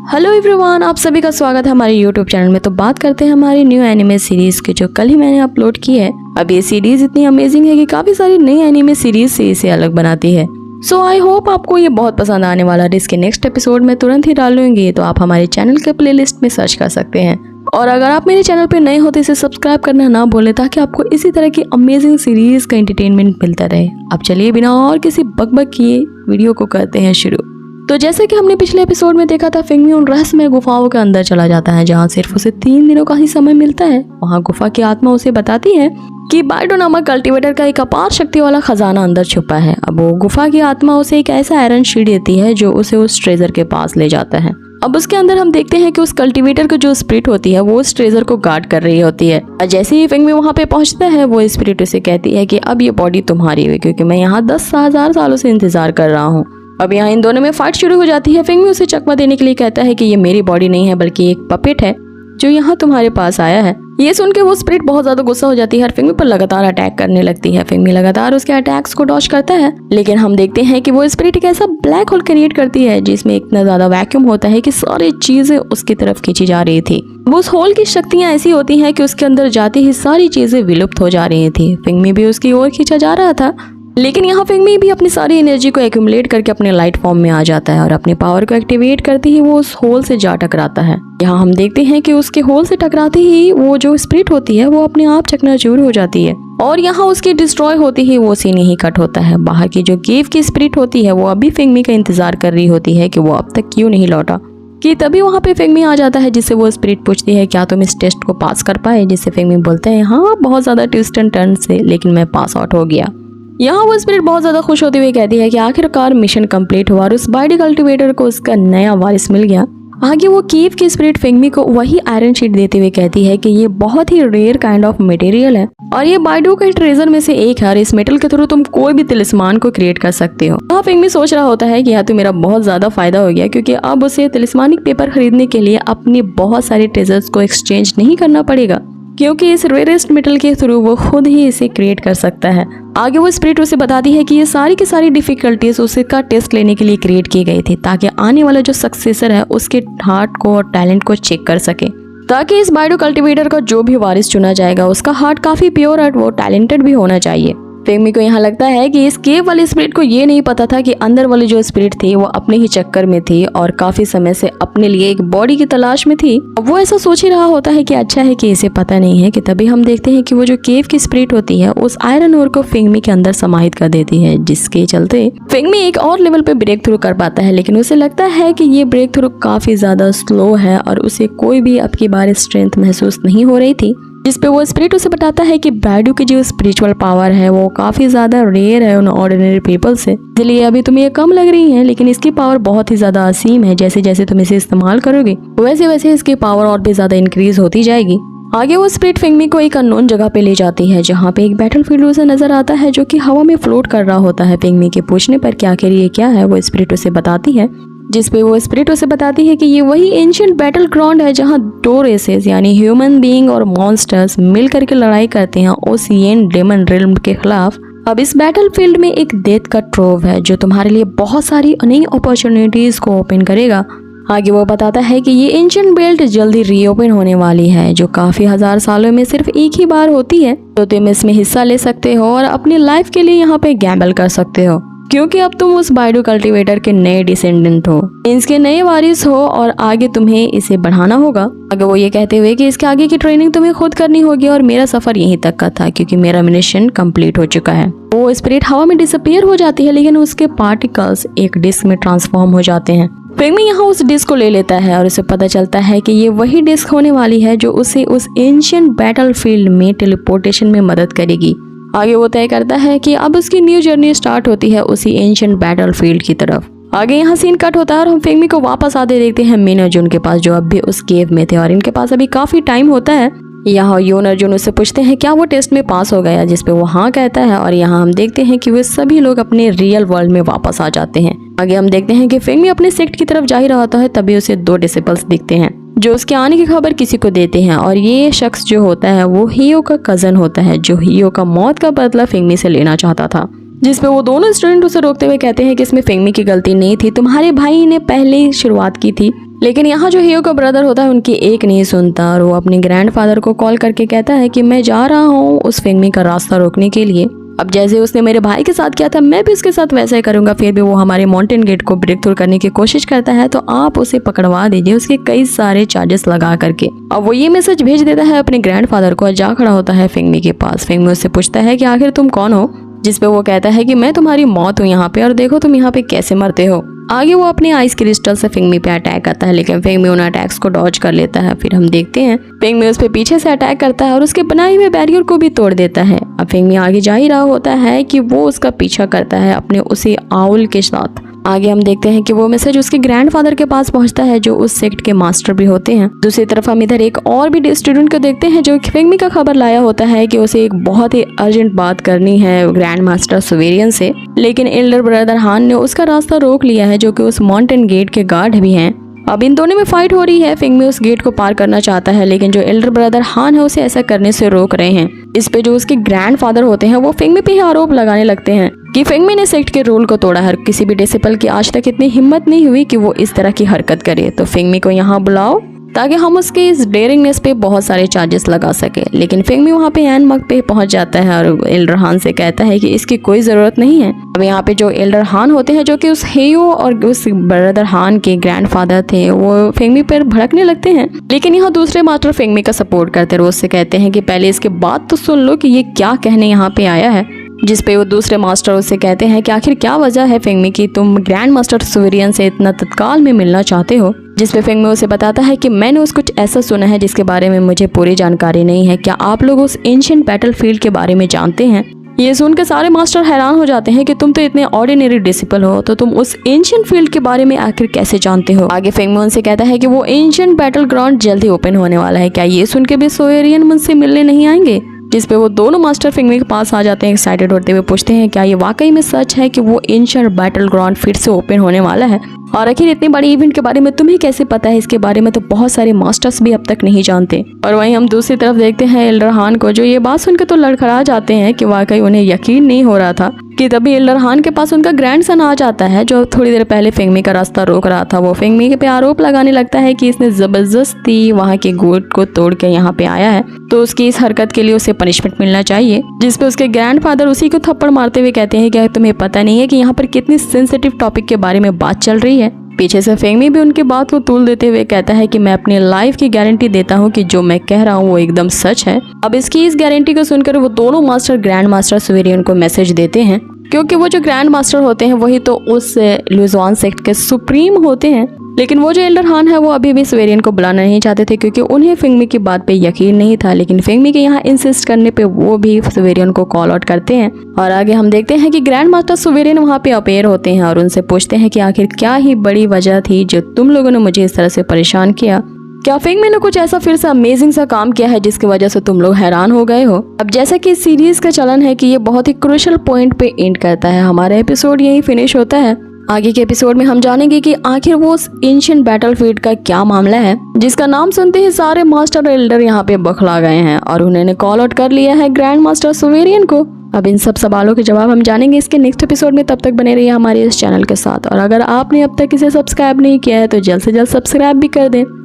Hello everyone, आप सभी का स्वागत है हमारे यूट्यूब चैनल में। तो बात करते हैं हमारी न्यू एनिमे सीरीज की, जो कल ही मैंने अपलोड की है। अब ये सीरीज इतनी अमेजिंग है कि काफी सारी नई एनिमे सीरीज से इसे अलग बनाती है। सो आई होप आपको ये बहुत पसंद आने वाला है। इसके नेक्स्ट एपिसोड में तुरंत ही डालूंगी, तो आप हमारे चैनल के प्लेलिस्ट में सर्च कर सकते हैं। और अगर आप मेरे चैनल पे नए हो तो इसे सब्सक्राइब करना ना भूलें, ताकि आपको इसी तरह की अमेजिंग सीरीज का एंटरटेनमेंट मिलता रहे। अब चलिए बिना और किसी बकबक किए वीडियो को करते हैं शुरू। तो जैसे कि हमने पिछले एपिसोड में देखा था, फिंगमी उन रहस्यमय गुफाओं के अंदर चला जाता है, जहाँ सिर्फ उसे 3 दिनों का ही समय मिलता है। वहाँ गुफा की आत्मा उसे बताती है कि बाइडो नामक कल्टीवेटर का एक अपार शक्ति वाला खजाना अंदर छुपा है। अब वो गुफा की आत्मा उसे एक ऐसा आयरन शीट देती है जो उसे उस ट्रेजर के पास ले जाता है। अब उसके अंदर हम देखते हैं कि उस कल्टीवेटर की जो स्पिरिट होती है वो उस ट्रेजर को गार्ड कर रही होती है। और जैसे ही फिंगमी वहाँ पे पहुँचता है, वो स्पिरिट उसे कहती है कि अब ये बॉडी तुम्हारी है, क्योंकि मैं यहाँ 10,000 सालों से इंतजार कर रहा हूँ। अब यहाँ इन दोनों में फाइट शुरू हो जाती है। फिंगमी उसे चकमा देने के लिए कहता है कि ये मेरी बॉडी नहीं है, बल्कि एक पपेट है जो यहाँ तुम्हारे पास आया है। ये सुन के वो स्पिरिट बहुत ज्यादा गुस्सा हो जाती है और फिंगमी पर लगातार अटैक करने लगती है। फिंगमी लगातार उसके अटैक्स को डॉज करता है, लेकिन हम देखते हैं कि वो स्पिरिट एक ऐसा ब्लैक होल क्रिएट करती है जिसमें इतना ज्यादा वैक्यूम होता है कि सारी चीजें उसकी तरफ खींची जा रही थी। वो उस होल की शक्तियां ऐसी होती हैं कि उसके अंदर जाती ही सारी चीजें विलुप्त हो जा रही थी। फिंगमी भी उसकी ओर खींचा जा रहा था, लेकिन यहाँ फिंगमी भी अपनी सारी एनर्जी को एक्यूमुलेट करके अपने लाइट फॉर्म में आ जाता है और अपने पावर को एक्टिवेट करते ही वो उस होल से जा टकराता है। यहाँ हम देखते हैं कि उसके होल से टकराते ही वो जो स्पिरिट होती है वो अपने आप चकनाचूर हो जाती है और यहाँ उसकी डिस्ट्रॉय होती ही वो सीन ही कट होता है। बाहर की जो केव की स्पिरिट होती है वो अभी फिंगमी का इंतजार कर रही होती है कि वो अब तक क्यों नहीं लौटा। कि तभी वहाँ पे फिंगमी आ जाता है, जिससे वो स्पिरिट पूछती है क्या तुम इस टेस्ट को पास कर पाए, जिससे फिंगमी बोलते हैं हाँ बहुत ज्यादा ट्विस्ट एंड टर्न से, लेकिन मैं पास आउट हो गया। यहाँ वो स्पिरिट बहुत ज्यादा खुश होती हुई कहती है कि आखिरकार मिशन कंप्लीट हुआ और उस बाइडी कल्टीवेटर को उसका नया वारिस मिल गया। आगे वो कीव की स्पिरिट फिंगमी को वही आयरन शीट देते हुए कहती है कि ये बहुत ही रेयर काइंड ऑफ मटेरियल है और ये बाइडो के ट्रेजर में से एक है और इस मेटल के थ्रू तुम कोई भी तिलिस्मान को क्रिएट कर सकते हो। यहाँ फिंगमी सोच रहा होता है कि यहाँ तो मेरा बहुत ज्यादा फायदा हो गया, क्योंकि अब उसे तिलिस्मानिक पेपर खरीदने के लिए अपने बहुत सारे ट्रेजर्स को एक्सचेंज नहीं करना पड़ेगा, क्योंकि इस रेयरेस्ट मेटल के थ्रू वो खुद ही इसे क्रिएट कर सकता है। आगे वो स्पिरिट उसे बताती है कि ये सारी की सारी डिफिकल्टीज उसका टेस्ट लेने के लिए क्रिएट की गई थी, ताकि आने वाला जो सक्सेसर है उसके हार्ट को और टैलेंट को चेक कर सके, ताकि इस बाइडो कल्टीवेटर का जो भी वारिस चुना जाएगा उसका हार्ट काफी प्योर और वो टैलेंटेड भी होना चाहिए। फिंगमी को यहाँ लगता है कि इस केव वाले स्पिरिट को ये नहीं पता था कि अंदर वाली जो स्पिरिट थी वो अपने ही चक्कर में थी और काफी समय से अपने लिए एक बॉडी की तलाश में थी। वो ऐसा सोच ही रहा होता है कि अच्छा है कि इसे पता नहीं है। कि तभी हम देखते हैं कि वो जो केव की स्पिरिट होती है उस आयरन ओर को फिंगमी के अंदर समाहित कर देती है, जिसके चलते फिंगमी एक और लेवल पे ब्रेक थ्रू कर पाता है। लेकिन उसे लगता है कि ये ब्रेक थ्रू काफी ज्यादा स्लो है और उसे कोई भी अब की बार स्ट्रेंथ महसूस नहीं हो रही थी, जिसपे वो स्पिरिट उसे बताता है कि बाइडो की जो स्पिरिचुअल पावर है वो काफी ज्यादा रेयर है उन ऑर्डिनरी पीपल से, इसलिए अभी तुम्हें ये कम लग रही है, लेकिन इसकी पावर बहुत ही ज्यादा असीम है। जैसे जैसे तुम इसे इस्तेमाल करोगे वैसे वैसे इसकी पावर और भी ज्यादा इंक्रीज होती जाएगी। आगे वो स्पिरिट फिंगमी को एक अननोन जगह पे ले जाती है, जहाँ पे एक बैटलफील्ड उसे नजर आता है जो कि हवा में फ्लोट कर रहा होता है। फिंगमी के पूछने पर कि आखिर ये क्या है, वो स्पिरिट उसे बताती है, जिसपे वो स्पिरिट उसे बताती है कि ये वही एंशिएंट बैटल ग्राउंड है जहाँ 2 रेसेस यानी ह्यूमन बीइंग और मॉन्स्टर्स मिल करके लड़ाई करते हैं ओसियन डेमन रिल्म के खिलाफ। अब इस बैटलफील्ड में एक डेथ का ट्रोव है जो तुम्हारे लिए बहुत सारी नई अपॉर्चुनिटीज को ओपन करेगा। आगे वो बताता है कि ये एंशिएंट बेल्ट जल्दी रीओपन होने वाली है, जो काफी 1000 सालों में सिर्फ एक ही बार होती है, तो तुम इसमें हिस्सा ले सकते हो और अपनी लाइफ के लिए यहाँ पे गैम्बल कर सकते हो, क्योंकि अब तुम उस बाइडो कल्टीवेटर के नए डिसेंडेंट हो, इसके नए वारिस हो और आगे तुम्हें इसे बढ़ाना होगा। आगे वो ये कहते हुए कि इसके आगे की ट्रेनिंग तुम्हें खुद करनी होगी और मेरा सफर यहीं तक का था, क्योंकि मेरा मिशन कंप्लीट हो चुका है। वो स्पिरिट हवा में डिसअपीयर हो जाती है, लेकिन उसके पार्टिकल्स एक डिस्क में ट्रांसफॉर्म हो जाते हैं। फिंगमी यहाँ उस डिस्क को ले लेता है और उसे पता चलता है कि ये वही डिस्क होने वाली है जो उसे उस एंशिएंट बैटलफील्ड में टेलीपोर्टेशन में मदद करेगी। आगे वो तय करता है कि अब उसकी न्यू जर्नी स्टार्ट होती है उसी एंशिएंट बैटलफील्ड की तरफ। आगे यहाँ सीन कट होता है और हम फिंगमी को वापस आते देखते हैं मिन अर्जुन के पास, जो अब भी उस केव में थे और इनके पास अभी काफी टाइम होता है। यहाँ योन अर्जुन उससे पूछते हैं क्या वो टेस्ट में पास हो गया, जिसपे वो हाँ कहता है और यहाँ हम देखते हैं कि वे सभी लोग अपने रियल वर्ल्ड में वापस आ जाते हैं। आगे हम देखते हैं कि फिंगमी अपने सेक्ट की तरफ जा ही रहा होता है, तभी उसे 2 डिसिपल्स दिखते हैं जो उसके आने की खबर किसी को देते हैं और ये शख्स जो होता है वो हियो का कजन होता है, जो हियो का मौत का बदला फिंगमी से लेना चाहता था। जिसपे वो दोनों स्टूडेंट उसे रोकते हुए कहते हैं कि इसमें फिंगमी की गलती नहीं थी, तुम्हारे भाई ने पहले ही शुरुआत की थी लेकिन यहाँ जो हियो का ब्रदर होता है उनकी एक नहीं सुनता और वो अपने ग्रैंडफादर को कॉल करके कहता है कि मैं जा रहा हूँ उस फिंगमी का रास्ता रोकने के लिए। अब जैसे उसने मेरे भाई के साथ किया था मैं भी उसके साथ वैसा ही करूंगा। फिर भी वो हमारे माउंटेन गेट को ब्रेक थ्रू करने की कोशिश करता है तो आप उसे पकड़वा दीजिए उसके कई सारे चार्जेस लगा करके। अब वो ये मैसेज भेज देता है अपने ग्रैंडफादर को और जा खड़ा होता है फिंगमी के पास। फिंगमी उससे पूछता है कि आखिर तुम कौन हो, जिस पे वो कहता है कि मैं तुम्हारी मौत हूँ यहाँ पे और देखो तुम यहाँ पे कैसे मरते हो। आगे वो अपने आइस क्रिस्टल से फिंगमी पे अटैक करता है लेकिन फिंगमी उन अटैक्स को डॉज कर लेता है। फिर हम देखते हैं फिंगमी उस पे पीछे से अटैक करता है और उसके बनाए हुए बैरियर को भी तोड़ देता है। अब फिंगमी आगे जा ही रहा होता है कि वो उसका पीछा करता है अपने उसी आउल के साथ। आगे हम देखते हैं कि वो मैसेज उसके ग्रैंडफादर के पास पहुंचता है जो उस सेक्ट के मास्टर भी होते हैं। दूसरी तरफ हम इधर एक और भी स्टूडेंट को देखते हैं जो फिंगमी का खबर लाया होता है कि उसे एक बहुत ही अर्जेंट बात करनी है ग्रैंड मास्टर सुवेरियन से, लेकिन एल्डर ब्रदर हान ने उसका रास्ता रोक लिया है जो कि उस माउंटेन गेट के गार्ड भी हैं। अब इन दोनों में फाइट हो रही है। फिंगमी उस गेट को पार करना चाहता है लेकिन जो एल्डर ब्रदर हान है उसे ऐसा करने से रोक रहे हैं। इस पे जो उसके ग्रैंडफादर होते हैं वो फिंगमी पे ही आरोप लगाने लगते हैं कि फिंगमी ने सेक्ट के रूल को तोड़ा है। किसी भी डिसिपल की आज तक इतनी हिम्मत नहीं हुई कि वो इस तरह की हरकत करे, तो फिंगमी को यहाँ बुलाओ ताकि हम उसके इस डेयरिंगनेस पे बहुत सारे चार्जेस लगा सके। लेकिन फिंगमी वहाँ पे एन मग पे पहुंच जाता है और एल्डर हान से कहता है कि इसकी कोई ज़रूरत नहीं है। अब यहाँ पे जो एल्डर हान होते हैं जो कि उस हेयो और उस ब्रदर हान के ग्रैंडफादर थे वो फिंगमी पर भड़कने लगते हैं। लेकिन यहाँ दूसरे मास्टर फिंगमी का सपोर्ट करते रोज से कहते हैं कि पहले इसके बात तो सुन लो कि ये क्या कहने यहाँ पे आया है। जिस पे वो दूसरे मास्टर उससे कहते हैं कि आखिर क्या वजह है फिंगमी की तुम ग्रैंड मास्टर सुवेरियन से इतना तत्काल में मिलना चाहते हो। जिस पे फिंगमी उसे बताता है कि मैंने उस कुछ ऐसा सुना है जिसके बारे में मुझे पूरी जानकारी नहीं है। क्या आप लोग उस एंशिएंट बैटलफील्ड के बारे में जानते हैं? ये सुनकर सारे मास्टर हैरान हो जाते हैं कि तुम तो इतने ऑर्डिनरी डिसिपल हो तो तुम उस एंशिएंट फील्ड के बारे में आखिर कैसे जानते हो। आगे फिंगमी उनसे कहता है कि वो एंशिएंट बैटल ग्राउंड जल्द ही ओपन होने वाला है, क्या ये सुन के भी सुवेरियन मुझसे मिलने नहीं आएंगे? जिस पे वो दोनों मास्टर फिंगमी के पास आ जाते हैं एक्साइटेड होते हुए पूछते हैं क्या ये वाकई में सच है कि वो एंशिएंट बैटल ग्राउंड फिर से ओपन होने वाला है, और आखिर इतनी बड़ी इवेंट के बारे में तुम्हें कैसे पता है? इसके बारे में तो बहुत सारे मास्टर्स भी अब तक नहीं जानते। और वहीं हम दूसरी तरफ देखते हैं एल्डर हान को जो ये बात सुनकर तो लड़खड़ा जाते हैं कि वाकई उन्हें यकीन नहीं हो रहा था कि तभी एल्डर हान के पास उनका ग्रैंडसन आ जाता है जो थोड़ी देर पहले फिंगमी का रास्ता रोक रहा था। वो फिंगमी पे आरोप लगाने लगता है कि इसने जबरदस्ती वहाँ के गेट को तोड़ के यहाँ पे आया है तो उसकी इस हरकत के लिए उसे पनिशमेंट मिलना चाहिए। जिसपे उसके ग्रैंडफादर उसी को थप्पड़ मारते हुए कहते हैं कि तुम्हें पता नहीं है कि यहाँ पर कितनी सेंसिटिव टॉपिक के बारे में बात चल रही है। पीछे से फिंगमी भी उनकी बात को तूल देते हुए कहता है कि मैं अपनी लाइफ की गारंटी देता हूँ कि जो मैं कह रहा हूँ वो एकदम सच है। अब इसकी इस गारंटी को सुनकर वो दोनों मास्टर ग्रैंड मास्टर सुवेरियन को मैसेज देते हैं क्योंकि वो जो ग्रैंड मास्टर होते हैं वही तो उस लुजवान सेक्ट के सुप्रीम होते हैं। लेकिन वो जो एल्डर हान है वो अभी भी सुवेरियन को बुलाना नहीं चाहते थे क्योंकि उन्हें फिंगमी की बात पे यकीन नहीं था। लेकिन फिंगमी के यहाँ इंसिस्ट करने पे वो भी सुवेरियन को कॉल आउट करते हैं। और आगे हम देखते हैं कि ग्रैंड मास्टर सुवेरियन वहाँ पे अपेयर होते हैं और उनसे पूछते हैं कि आखिर क्या ही बड़ी वजह थी जो तुम लोगों ने मुझे इस तरह से परेशान किया। क्या फिंगमी ने कुछ ऐसा फिर से अमेजिंग सा काम किया है जिसकी वजह से तुम लोग हैरान हो गए हो? अब जैसा कि इस सीरीज का चलन है कि ये बहुत ही क्रूशियल पॉइंट पे एंड करता है, हमारा एपिसोड यही फिनिश होता है। आगे के एपिसोड में हम जानेंगे कि आखिर वो उस एंशिएंट बैटलफील्ड का क्या मामला है जिसका नाम सुनते ही सारे मास्टर एल्डर यहाँ पे बखला गए हैं और उन्होंने कॉल आउट कर लिया है ग्रैंड मास्टर सुवेरियन को। अब इन सब सवालों के जवाब हम जानेंगे इसके नेक्स्ट एपिसोड में। तब तक बने रहिए हमारे इस चैनल के साथ और अगर आपने अब तक इसे सब्सक्राइब नहीं किया है तो जल्द से जल्द सब्सक्राइब भी कर दें।